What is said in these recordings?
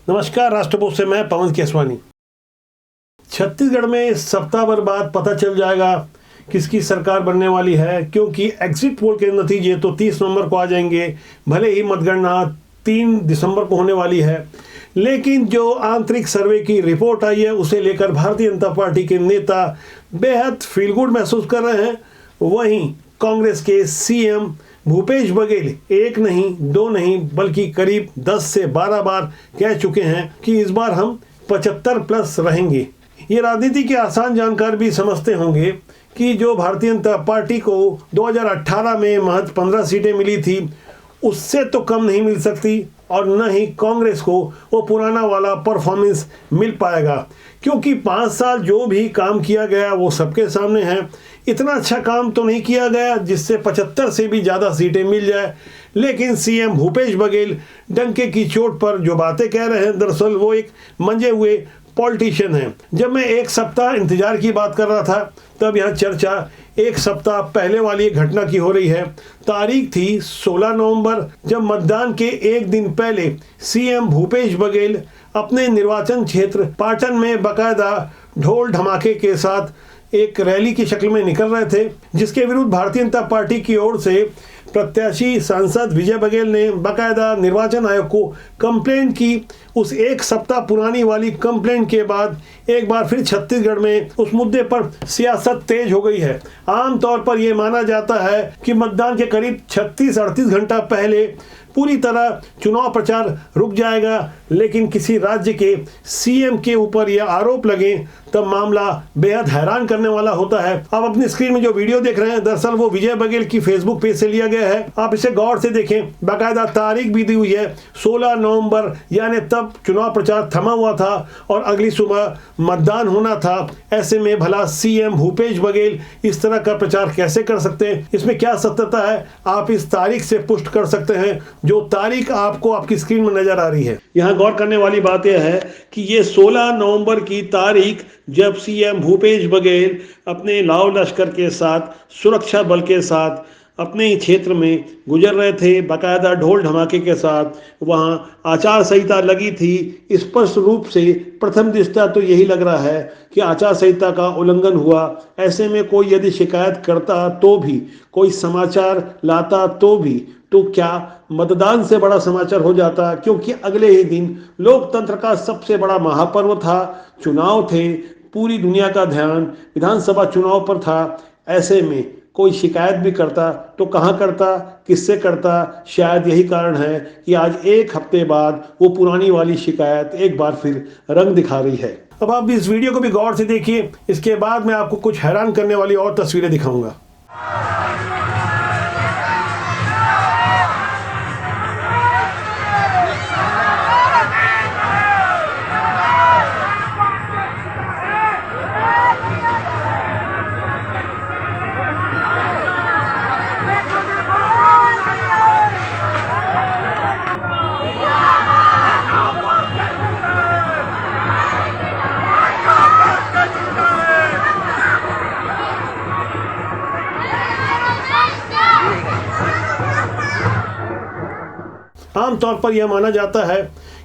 नमस्कार, राष्ट्रपोस्ट से मैं पवन केसवानी। छत्तीसगढ़ में सप्ताह भर बाद पता चल जाएगा किसकी सरकार बनने वाली है, क्योंकि एग्जिट पोल के नतीजे तो 30 नवंबर को आ जाएंगे। भले ही मतगणना 3 दिसंबर को होने वाली है, लेकिन जो आंतरिक सर्वे की रिपोर्ट आई है उसे लेकर भारतीय जनता पार्टी के नेता बेहद फील गुड महसूस कर रहे हैं। वहीं कांग्रेस के सीएम भूपेश बघेल एक नहीं, दो नहीं, बल्कि करीब 10 से 12 बार कह चुके हैं कि इस बार हम 75 प्लस रहेंगे। ये राजनीति के आसान जानकार भी समझते होंगे कि जो भारतीय जनता पार्टी को 2018 में महज 15 सीटें मिली थी, उससे तो कम नहीं मिल सकती, और न ही कांग्रेस को वो पुराना वाला परफॉर्मेंस मिल पाएगा, क्योंकि 5 साल जो भी काम किया गया वो सबके सामने है। इतना अच्छा काम तो नहीं किया गया जिससे 75 से भी ज़्यादा सीटें मिल जाए, लेकिन सीएम भूपेश बघेल डंके की चोट पर जो बातें कह रहे हैं, दरअसल वो एक मंजे हुए पॉलिटिशियन हैं। जब मैं एक सप्ताह इंतजार की बात कर रहा था, तब यहाँ चर्चा एक सप्ताह पहले वाली एक घटना की हो रही है। तारीख थी 16 नवंबर, जब मतदान के एक दिन पहले सीएम भूपेश बघेल अपने निर्वाचन क्षेत्र पाटन में बाकायदा ढोल धमाके के साथ एक रैली की शक्ल में निकल रहे थे, जिसके विरुद्ध भारतीय जनता पार्टी की ओर से प्रत्याशी सांसद विजय बघेल ने बाकायदा निर्वाचन आयोग को कंप्लेंट की। उस एक सप्ताह पुरानी वाली कंप्लेंट के बाद एक बार फिर छत्तीसगढ़ में उस मुद्दे पर सियासत तेज हो गई है। आमतौर पर यह माना जाता है कि मतदान के करीब 36-38 घंटा पहले पूरी तरह चुनाव प्रचार रुक जाएगा, लेकिन किसी राज्य के सीएम के ऊपर यह आरोप लगे तब मामला बेहद हैरान करने वाला होता है। आप अपनी स्क्रीन में जो वीडियो देख रहे हैं, दरअसल वो विजय बघेल की फेसबुक पेज से लिया गया है। आप इसे गौर से देखें, बाकायदा तारीख भी दी हुई है 16 नवंबर, यानी तब चुनाव प्रचार थमा हुआ था और अगली सुबह मतदान होना था। ऐसे में भला सीएम भूपेश बघेल इस तरह का प्रचार कैसे कर सकते हैं? इसमें क्या सत्यता है, आप इस तारीख से पुष्ट कर सकते हैं, जो तारीख आपको आपकी स्क्रीन में नजर आ रही है। यहाँ गौर करने वाली बात यह है कि ये 16 नवंबर की तारीख, जब सीएम भूपेश बघेल अपने लाव लश्कर के साथ, सुरक्षा बल के साथ अपने ही क्षेत्र में गुजर रहे थे, बाकायदा ढोल धमाके के साथ वहाँ आचार संहिता लगी थी। स्पष्ट रूप से प्रथम दृष्टया तो यही लग रहा है कि आचार संहिता का उल्लंघन हुआ। ऐसे में कोई यदि शिकायत करता तो भी, कोई समाचार लाता तो भी, तो क्या मतदान से बड़ा समाचार हो जाता, क्योंकि अगले ही दिन लोकतंत्र का सबसे बड़ा महापर्व था, चुनाव थे, पूरी दुनिया का ध्यान विधानसभा चुनाव पर था। ऐसे में कोई शिकायत भी करता तो कहाँ करता, किससे करता? शायद यही कारण है कि आज एक हफ्ते बाद वो पुरानी वाली शिकायत एक बार फिर रंग दिखा रही है। अब आप इस वीडियो को भी गौर से देखिए, इसके बाद मैं आपको कुछ हैरान करने वाली और तस्वीरें दिखाऊंगा। आमतौर पर यह माना जाता है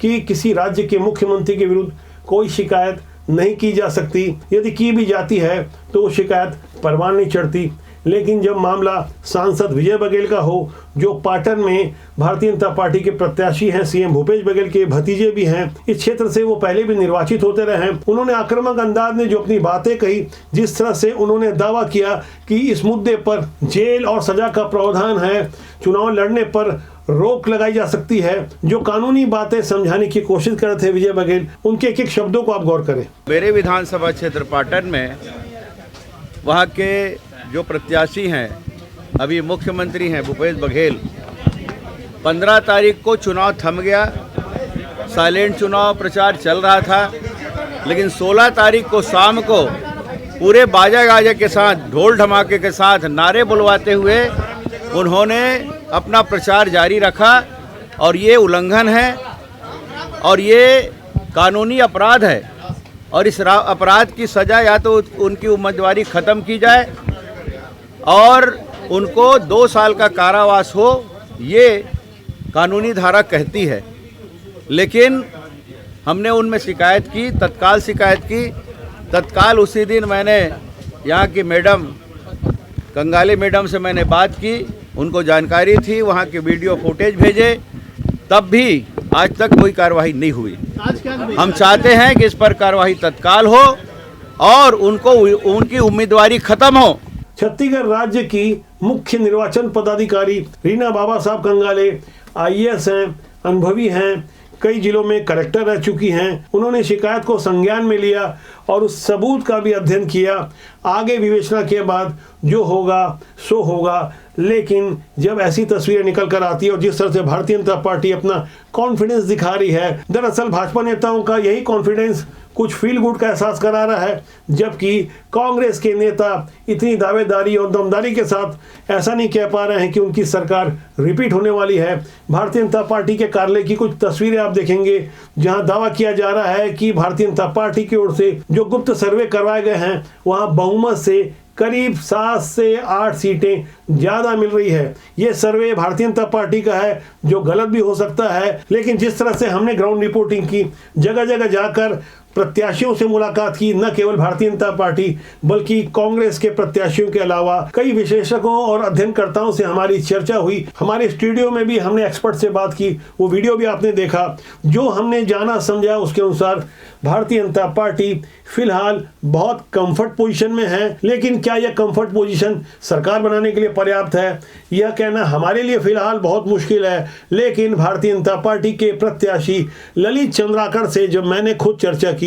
कि किसी राज्य के मुख्यमंत्री के विरुद्ध कोई शिकायत नहीं की जा सकती, यदि की भी जाती है तो वो शिकायत परवान नहीं चढ़ती। लेकिन जब मामला सांसद विजय बघेल का हो, जो पाटन में भारतीय जनता पार्टी के प्रत्याशी हैं, सीएम भूपेश बघेल के भतीजे भी हैं, इस क्षेत्र से वो पहले भी निर्वाचित होते रहे हैं, उन्होंने आक्रामक अंदाज में जो अपनी बातें कही, जिस तरह से उन्होंने दावा किया कि इस मुद्दे पर जेल और सजा का प्रावधान है, चुनाव लड़ने पर रोक लगाई जा सकती है, जो कानूनी बातें समझाने की कोशिश कर रहे थे विजय बघेल, उनके एक एक शब्दों को आप गौर करें। मेरे विधानसभा क्षेत्र पाटन में वहाँ के जो प्रत्याशी हैं, अभी मुख्यमंत्री हैं भूपेश बघेल, 15 तारीख को चुनाव थम गया, साइलेंट चुनाव प्रचार चल रहा था, लेकिन 16 तारीख को शाम को पूरे बाजा गाजे के साथ, ढोल धमाके के साथ, नारे बुलवाते हुए उन्होंने अपना प्रचार जारी रखा। और ये उल्लंघन है और ये कानूनी अपराध है, और इस अपराध की सज़ा या तो उनकी उम्मीदवारी ख़त्म की जाए और उनको 2 साल का कारावास हो, ये कानूनी धारा कहती है। लेकिन हमने उनमें शिकायत की, तत्काल शिकायत की। तत्काल उसी दिन मैंने यहाँ की मैडम कंगाली मैडम से मैंने बात की, उनको जानकारी थी, वहाँ के वीडियो फुटेज भेजे, तब भी आज तक कोई कार्रवाई नहीं हुई। हम चाहते हैं कि इस पर कार्रवाई तत्काल हो और उनकी उम्मीदवारी खत्म हो। छत्तीसगढ़ राज्य की मुख्य निर्वाचन पदाधिकारी रीना बाबा साहब कंगाले IAS हैं, अनुभवी हैं, कई जिलों में कलेक्टर रह चुकी हैं। उन्होंने शिकायत को संज्ञान में लिया और उस सबूत का भी अध्ययन किया। आगे विवेचना के बाद जो होगा सो होगा। लेकिन जब ऐसी तस्वीरें निकल कर आती है और जिस तरह से भारतीय जनता पार्टी अपना कॉन्फिडेंस दिखा रही है, दरअसल भाजपा नेताओं का यही कॉन्फिडेंस कुछ फील गुड का एहसास करा रहा है, जबकि कांग्रेस के नेता इतनी दावेदारी और दमदारी के साथ ऐसा नहीं कह पा रहे हैं कि उनकी सरकार रिपीट होने वाली है। भारतीय जनता पार्टी के कार्यालय की कुछ तस्वीरें आप देखेंगे जहां दावा किया जा रहा है कि भारतीय जनता पार्टी की ओर से जो गुप्त सर्वे करवाए गए हैं वहां बहुमत से करीब 7 से 8 सीटें ज़्यादा मिल रही है। ये सर्वे भारतीय जनता पार्टी का है, जो गलत भी हो सकता है, लेकिन जिस तरह से हमने ग्राउंड रिपोर्टिंग की, जगह जगह जाकर प्रत्याशियों से मुलाकात की, न केवल भारतीय जनता पार्टी बल्कि कांग्रेस के प्रत्याशियों के अलावा कई विशेषज्ञों और अध्ययनकर्ताओं से हमारी चर्चा हुई। हमारे स्टूडियो में भी हमने एक्सपर्ट से बात की, वो वीडियो भी आपने देखा। जो हमने जाना समझा उसके अनुसार भारतीय जनता पार्टी फिलहाल बहुत कंफर्ट पोजीशन में है। लेकिन क्या यह कंफर्ट पोजीशन सरकार बनाने के लिए पर्याप्त है, यह कहना हमारे लिए फिलहाल बहुत मुश्किल है। लेकिन भारतीय जनता पार्टी के प्रत्याशी ललित चंद्राकर से जब मैंने खुद चर्चा की,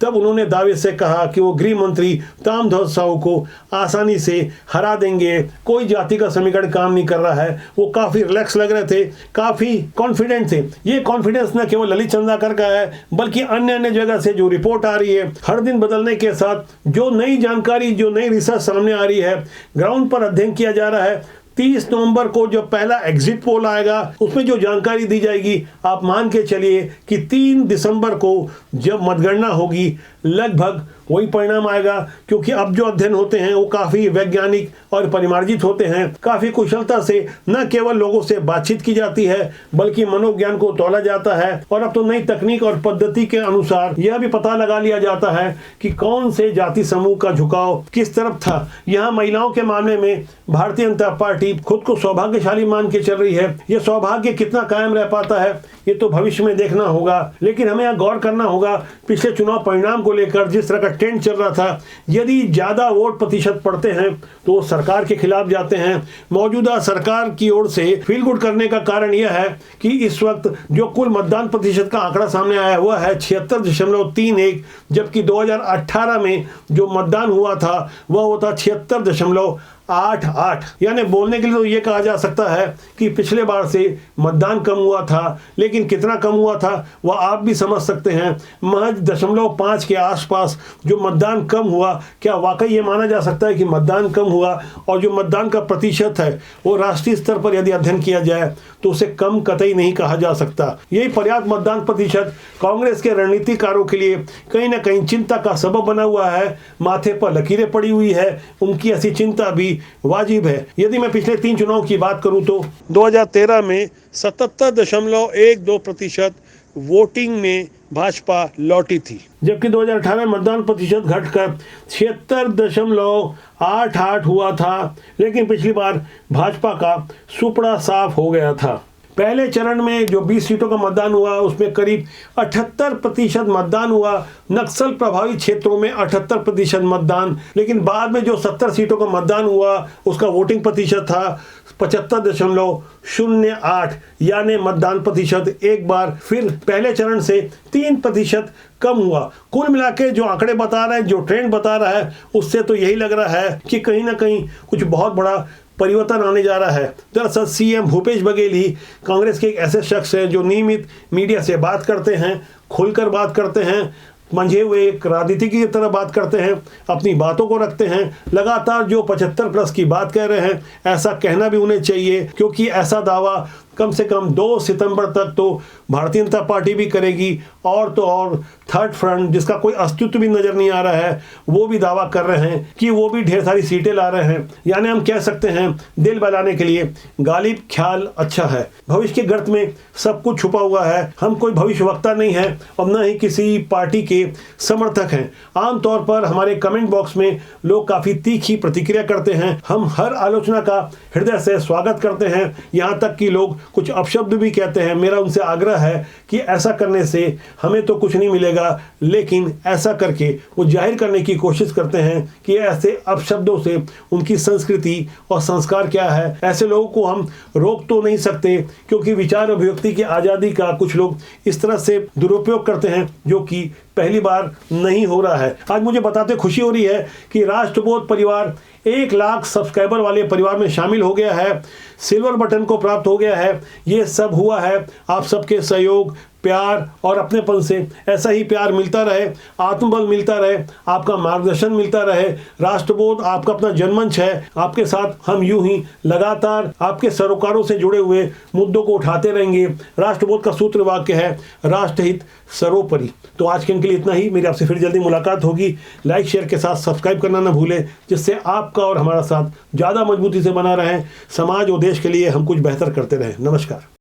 तब उन्होंने दावे से कहा कि वो गृह मंत्री ताम्रध्वज साहू को आसानी से हरा देंगे, कोई जाति का समीकरण काम नहीं कर रहा है। वो काफी रिलैक्स लग रहे थे, काफी कॉन्फिडेंट थे। ये कॉन्फिडेंस न केवल ललित चंद्राकर का है बल्कि अन्य अन्य जगह से जो रिपोर्ट आ रही है, हर दिन बदलने के साथ जो नई जानकारी, जो नई रिसर्च सामने आ रही है, ग्राउंड पर अध्ययन किया जा रहा है। 30 नवंबर को जब पहला एग्जिट पोल आएगा उसमें जो जानकारी दी जाएगी, आप मान के चलिए कि 3 दिसंबर को जब मतगणना होगी लगभग वही परिणाम आएगा। क्योंकि अब जो अध्ययन होते हैं वो काफ़ी वैज्ञानिक और परिमार्जित होते हैं, काफ़ी कुशलता से न केवल लोगों से बातचीत की जाती है बल्कि मनोविज्ञान को तौला जाता है। और अब तो नई तकनीक और पद्धति के अनुसार यह भी पता लगा लिया जाता है कि कौन से जाति समूह का झुकाव किस तरफ था। यहाँ महिलाओं के मामले में भारतीय जनता पार्टी खुद को सौभाग्यशाली मान के चल रही है। ये सौभाग्य कितना कायम रह पाता है ये तो भविष्य में देखना होगा। लेकिन हमें यहाँ गौर करना होगा, पिछले चुनाव परिणाम को लेकर जिस तरह का ट्रेंड चल रहा था, यदि ज्यादा वोट प्रतिशत पड़ते हैं तो सरकार के खिलाफ जाते हैं। मौजूदा सरकार की ओर से फील गुड करने का कारण यह है कि इस वक्त जो कुल मतदान प्रतिशत का आंकड़ा सामने आया हुआ है 76.31, जबकि 2018 में जो मतदान हुआ था वह होता 76.88। यानी बोलने के लिए तो ये कहा जा सकता है कि पिछले बार से मतदान कम हुआ था। लेकिन कितना कम हुआ था वह आप भी समझ सकते हैं, महज 0.5 के आसपास जो मतदान कम हुआ। क्या वाकई ये माना जा सकता है कि मतदान कम हुआ? और जो मतदान का प्रतिशत है वो राष्ट्रीय स्तर पर यदि अध्ययन किया जाए तो उसे कम कतई नहीं कहा जा सकता। यही पर्याप्त मतदान प्रतिशत कांग्रेस के रणनीतिकारों के लिए कहीं ना कहीं चिंता का सबब बना हुआ है। माथे पर लकीरें पड़ी हुई है, उनकी ऐसी चिंता भी वाजिब है। यदि मैं पिछले 3 चुनाव की बात करूं तो 2013 में 77.12% वोटिंग में भाजपा लौटी थी, जबकि 2018 में मतदान प्रतिशत घटकर 76.88 हुआ था। लेकिन पिछली बार भाजपा का सुपड़ा साफ हो गया था। पहले चरण में जो 20 सीटों का मतदान हुआ उसमें करीब 78% मतदान हुआ, नक्सल प्रभावित क्षेत्रों में 78% मतदान। लेकिन बाद में जो 70 सीटों का मतदान हुआ उसका वोटिंग प्रतिशत था 75.08, यानी मतदान प्रतिशत एक बार फिर पहले चरण से 3% कम हुआ। कुल मिलाके जो आंकड़े बता रहे हैं, जो ट्रेंड बता रहा है, उससे तो यही लग रहा है कि कहीं ना कहीं कुछ बहुत बड़ा परिवर्तन आने जा रहा है। दरअसल सीएम भूपेश बघेल ही कांग्रेस के एक ऐसे शख्स हैं जो नियमित मीडिया से बात करते हैं, खुलकर बात करते हैं, मंझे हुए एक राजनीतिक की तरह बात करते हैं, अपनी बातों को रखते हैं। लगातार जो 75+ की बात कह रहे हैं, ऐसा कहना भी उन्हें चाहिए, क्योंकि ऐसा दावा कम से कम 2 सितंबर तक तो भारतीय जनता पार्टी भी करेगी, और तो और थर्ड फ्रंट जिसका कोई अस्तित्व भी नजर नहीं आ रहा है वो भी दावा कर रहे हैं कि वो भी ढेर सारी सीटें ला रहे हैं। यानी हम कह सकते हैं दिल बहलाने के लिए गालिब ख्याल अच्छा है। भविष्य के गर्त में सब कुछ छुपा हुआ है। हम कोई भविष्यवक्ता नहीं है और न ही किसी पार्टी के समर्थक हैं। आमतौर पर हमारे कमेंट बॉक्स में लोग काफी तीखी प्रतिक्रिया करते हैं। हम हर आलोचना का हृदय से स्वागत करते हैं, यहाँ तक कि लोग कुछ अपशब्द भी कहते हैं। मेरा उनसे आग्रह है कि ऐसा करने से हमें तो कुछ नहीं मिलेगा, लेकिन ऐसा करके वो जाहिर करने की कोशिश करते हैं कि ऐसे अपशब्दों से उनकी संस्कृति और संस्कार क्या है। ऐसे लोगों को हम रोक तो नहीं सकते, क्योंकि विचार अभिव्यक्ति की आज़ादी का कुछ लोग इस तरह से दुरुपयोग करते हैं जो कि पहली बार नहीं हो रहा है। आज मुझे बताते खुशी हो रही है कि राष्ट्रबोध परिवार 1 लाख सब्सक्राइबर वाले परिवार में शामिल हो गया है, सिल्वर बटन को प्राप्त हो गया है। ये सब हुआ है आप सबके सहयोग, प्यार और अपनेपन से। ऐसा ही प्यार मिलता रहे, आत्मबल मिलता रहे, आपका मार्गदर्शन मिलता रहे। राष्ट्रबोध आपका अपना जनमंच है, आपके साथ हम यूं ही लगातार आपके सरोकारों से जुड़े हुए मुद्दों को उठाते रहेंगे। राष्ट्रबोध का सूत्र वाक्य है राष्ट्रहित सर्वोपरि। तो आज के लिए इतना ही। मेरी आपसे फिर जल्दी मुलाकात होगी। लाइक शेयर के साथ सब्सक्राइब करना न भूलें, जिससे आपका और हमारा साथ ज़्यादा मजबूती से बना रहे। समाज और देश के लिए हम कुछ बेहतर करते रहें। नमस्कार।